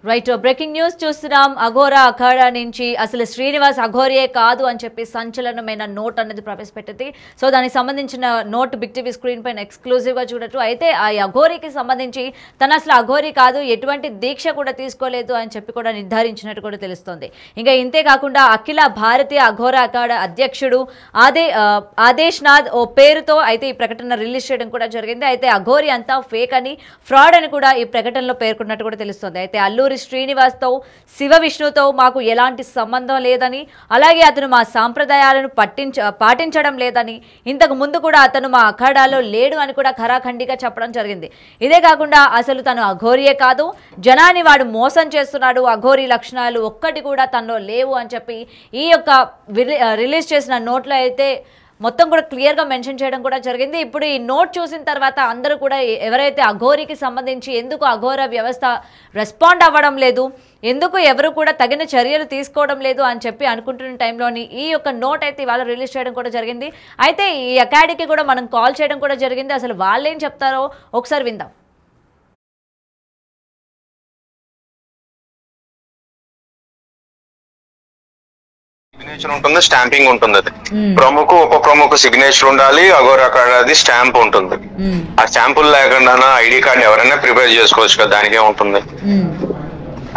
Right breaking news చూస్తున్నాం. అఘోరా అఖాడా నుంచి అసలు శ్రీనివాస్ అఘోరియే కాదు అని చెప్పి సంచలనమైన నోట్ అనేది ప్రవేశపెట్టింది. సో దానికి సంబంధించిన నోట్ బిగ్ టీవీ స్క్రీన్ పైన ఎక్స్క్లూజివ్ గా చూడొచ్చు. అయితే ఆ అఘోరికి సంబంధించి తను అసలు అఘోరి కాదు, ఎటువంటి దీక్ష కూడా తీసుకోలేదు అని చెప్పి కూడా నిర్ధారించినట్టు కూడా తెలుస్తోంది. ఇంకా ఇంతే కాకుండా అఖిల భారతీయ అఘోరా అఖాడా అధ్యక్షుడు ఆదేశ్ నాథ్ ఓ పేరుతో అయితే ఈ ప్రకటన రిలీజ్ చేయడం కూడా జరిగింది. అయితే అఘోరి అంతా ఫేక్ అని, ఫ్రాడ్ అని కూడా ఈ ప్రకటనలో పేర్కొన్నట్టు కూడా తెలుస్తోంది. అయితే అల్లూరి శ్రీనివాస్తో, శివ విష్ణుతో మాకు ఎలాంటి సంబంధం లేదని, అలాగే అతను మా సాంప్రదాయాలను పాటించడం లేదని, ఇంతకు ముందు కూడా అతను మా అఖాడాలో లేడు అని కూడా ఖరాఖండిగా చెప్పడం జరిగింది. ఇదే కాకుండా అసలు తను అఘోరియే కాదు, జనాన్ని వాడు మోసం చేస్తున్నాడు, అఘోరి లక్షణాలు ఒక్కటి కూడా తనలో లేవు అని చెప్పి ఈ యొక్క రిలీజ్ చేసిన నోట్లో అయితే మొత్తం కూడా క్లియర్గా మెన్షన్ చేయడం కూడా జరిగింది. ఇప్పుడు ఈ నోట్ చూసిన తర్వాత అందరూ కూడా ఎవరైతే అఘోరికి సంబంధించి ఎందుకు అఘోర వ్యవస్థ రెస్పాండ్ అవ్వడం లేదు, ఎందుకు ఎవరు కూడా తగిన చర్యలు తీసుకోవడం లేదు అని చెప్పి అనుకుంటున్న టైంలోని ఈ యొక్క నోట్ అయితే ఇవాళ రిలీజ్ చేయడం కూడా జరిగింది. అయితే ఈ అకాడమీకి కూడా మనం కాల్ చేయడం కూడా జరిగింది. అసలు వాళ్ళేం చెప్తారో ఒకసారి విందాం. సిగ్నేచర్ ఉంటుంది, స్టాంపింగ్ ఉంటుంది. అది ప్రముఖ ఉప ప్రముఖ సిగ్నేచర్ ఉండాలి. అఘోరా కార్డ్ అది స్టాంప్ ఉంటుంది. ఆ స్టాంపులు లేకుండా ఐడి కార్డ్ ఎవరైనా ప్రిపేర్ చేసుకోవచ్చు కదా, దానికే ఉంటుంది.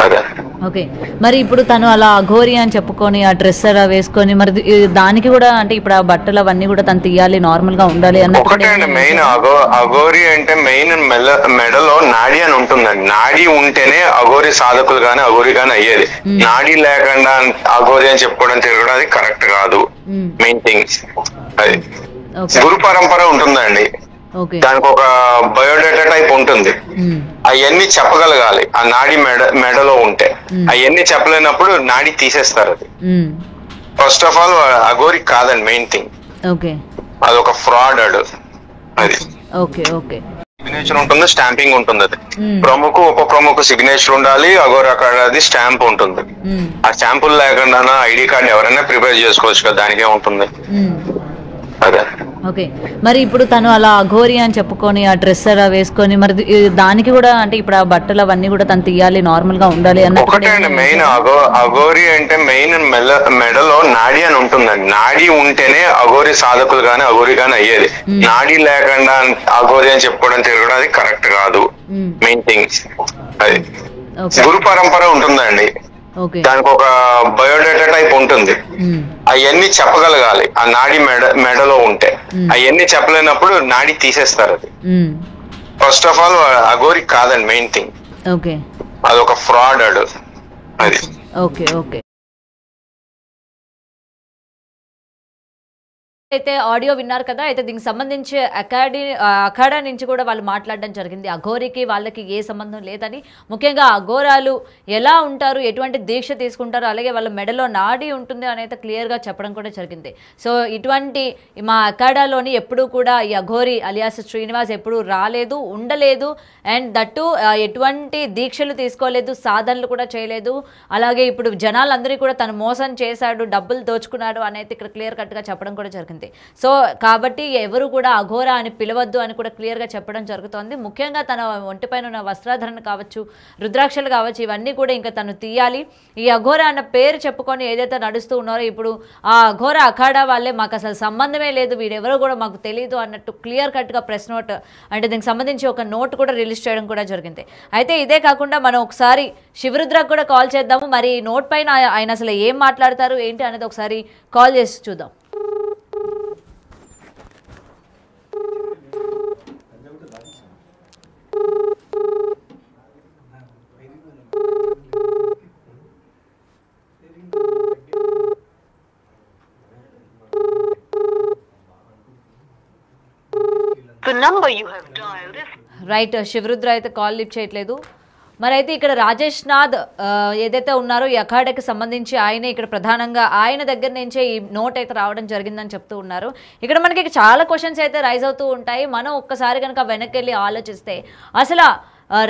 అదే ఓకే. మరి ఇప్పుడు తను అలా అఘోరి అని చెప్పుకొని ఆ డ్రెస్ అలా వేసుకొని మరి దానికి కూడా అంటే ఇప్పుడు ఆ బట్టలు అవన్నీ కూడా తను తీయాలి, నార్మల్ గా ఉండాలి అన్న ఒకటే అండి. మెయిన్ అఘోరి అంటే మెయిన్ మెడలో నాడి అని ఉంటుందండి. నాడి ఉంటేనే అఘోరి సాధకులు గాని అఘోరి గాని అయ్యేది. నాడి లేకుండా అఘోరి అని చెప్పుకోవడం తిరగడం అది కరెక్ట్ కాదు. మెయిన్ థింగ్స్ అది గురు పరంపర ఉంటుందండి. దానికి ఒక బయోడేటా టైప్ ఉంటుంది. అవన్నీ చెప్పగలగాలి. ఆ నాడి మెడలో ఉంటే అవన్నీ చెప్పలేనప్పుడు నాడి తీసేస్తారు. అది ఫస్ట్ ఆఫ్ ఆల్ అఘోరి కాదండి మెయిన్ థింగ్. అదొక ఫ్రాడ్. అది సిగ్నేచర్ ఉంటుంది, స్టాంపింగ్ ఉంటుంది. అది ప్రముఖ ఉప ప్రముఖ సిగ్నేచర్ ఉండాలి. అఘోరా కార్డ్ అది స్టాంప్ ఉంటుంది. ఆ స్టాంపులు లేకుండా ఐడి కార్డ్ ఎవరైనా ప్రిపేర్ చేసుకోవచ్చు కదా, దానికే ఉంటుంది. అదే ఓకే. మరి ఇప్పుడు తను అలా అఘోరి అని చెప్పుకొని ఆ డ్రెస్ అలా వేసుకొని మరి దానికి కూడా అంటే ఇప్పుడు ఆ బట్టలు అవన్నీ కూడా తను తీయాలి, నార్మల్ గా ఉండాలి అన్న ఒకటే అండి. మెయిన్ అఘోరి అంటే మెయిన్ మెడలో నాడి అని ఉంటుందండి. నాడి ఉంటేనే అఘోరి సాధకులు గాని అఘోరి గాని అయ్యేది. నాడి లేకుండా అఘోరి అని చెప్పుకోవడం తిరగడం అది కరెక్ట్ కాదు. మెయిన్ థింగ్స్ అది గురు పరంపర ఉంటుందండి. దానికి ఒక బయోడేటా టైప్ ఉంటుంది. అవన్నీ చెప్పగలగాలి. ఆ నాడి మెడలో ఉంటే అవన్నీ చెప్పలేనప్పుడు నాడి తీసేస్తారు. అది ఫస్ట్ ఆఫ్ ఆల్ అఘోరి కాదండి మెయిన్ థింగ్. అదొక ఫ్రాడ్. అది అయితే ఆడియో విన్నారు కదా. అయితే దీనికి సంబంధించి అఖాడా నుంచి కూడా వాళ్ళు మాట్లాడడం జరిగింది. అఘోరికి వాళ్ళకి ఏ సంబంధం లేదని, ముఖ్యంగా అఘోరాలు ఎలా ఉంటారు, ఎటువంటి దీక్ష తీసుకుంటారు, అలాగే వాళ్ళ మెడలో నాడి ఉంటుంది అనేది క్లియర్గా చెప్పడం కూడా జరిగింది. సో ఇటువంటి మా అఖాడాలోని ఎప్పుడూ కూడా ఈ అఘోరి అలియాస్ శ్రీనివాస్ ఎప్పుడూ రాలేదు, ఉండలేదు. అండ్ దట్టు ఎటువంటి దీక్షలు తీసుకోలేదు, సాధనలు కూడా చేయలేదు. అలాగే ఇప్పుడు జనాలందరికీ కూడా తను మోసం చేశాడు, డబ్బులు దోచుకున్నాడు అనేది ఇక్కడ క్లియర్ కట్గా చెప్పడం కూడా జరిగింది. సో కాబట్టి ఎవరు కూడా అఘోరా అని పిలవద్దు అని కూడా క్లియర్గా చెప్పడం జరుగుతోంది. ముఖ్యంగా తన ఒంటిపైన ఉన్న వస్త్రాధరణ కావచ్చు, రుద్రాక్షలు కావచ్చు, ఇవన్నీ కూడా ఇంకా తను తీయాలి. ఈ అఘోరా అన్న పేరు చెప్పుకొని ఏదైతే నడుస్తూ ఉన్నారో ఇప్పుడు ఆ అఘోరా అఖాడా వాళ్ళే మాకు అసలు సంబంధమే లేదు, వీడెవరో కూడా మాకు తెలియదు అన్నట్టు క్లియర్ కట్గా ప్రెస్ నోట్ అంటే దీనికి సంబంధించి ఒక నోట్ కూడా రిలీజ్ చేయడం కూడా జరిగింది. అయితే ఇదే కాకుండా మనం ఒకసారి శివరుద్రకు కూడా కాల్ చేద్దాము. మరి ఈ నోట్ పైన ఆయన అసలు ఏం మాట్లాడతారు ఏంటి అనేది ఒకసారి కాల్ చేసి చూద్దాం. రైట్, శివరుద్ర అయితే కాల్ లిఫ్ట్ చేయట్లేదు. మరి అయితే ఇక్కడ రాజేష్ నాథ్ ఏదైతే ఉన్నారో ఈ అఖాడాకి సంబంధించి ఆయనే ఇక్కడ ప్రధానంగా ఆయన దగ్గర నుంచే ఈ నోట్ అయితే రావడం జరిగిందని చెప్తూ ఉన్నారు. ఇక్కడ మనకి చాలా క్వశ్చన్స్ అయితే రైజ్ అవుతూ ఉంటాయి. మనం ఒక్కసారి కనుక వెనక్కి వెళ్ళి ఆలోచిస్తే అసలు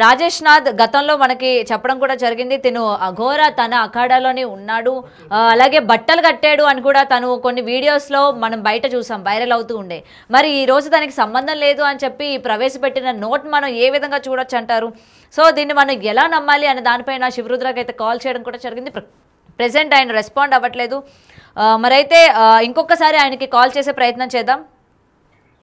రాజేష్ నాథ్ గతంలో మనకి చెప్పడం కూడా జరిగింది, తిను అఘోరా తన అఖాడాలోనే ఉన్నాడు, అలాగే బట్టలు కట్టాడు అని కూడా తను కొన్ని వీడియోస్లో మనం బయట చూసాం, వైరల్ అవుతూ ఉండే. మరి ఈ రోజు దానికి సంబంధం లేదు అని చెప్పి ప్రవేశపెట్టిన నోట్ మనం ఏ విధంగా చూడొచ్చు అంటారు? సో దీన్ని మనం ఎలా నమ్మాలి అనే దానిపైన శివరుద్రకి అయితే కాల్ చేయడం కూడా జరిగింది. ప్రెసెంట్ ఆయన రెస్పాండ్ అవ్వట్లేదు. మరైతే ఇంకొకసారి ఆయనకి కాల్ చేసే ప్రయత్నం చేద్దాం.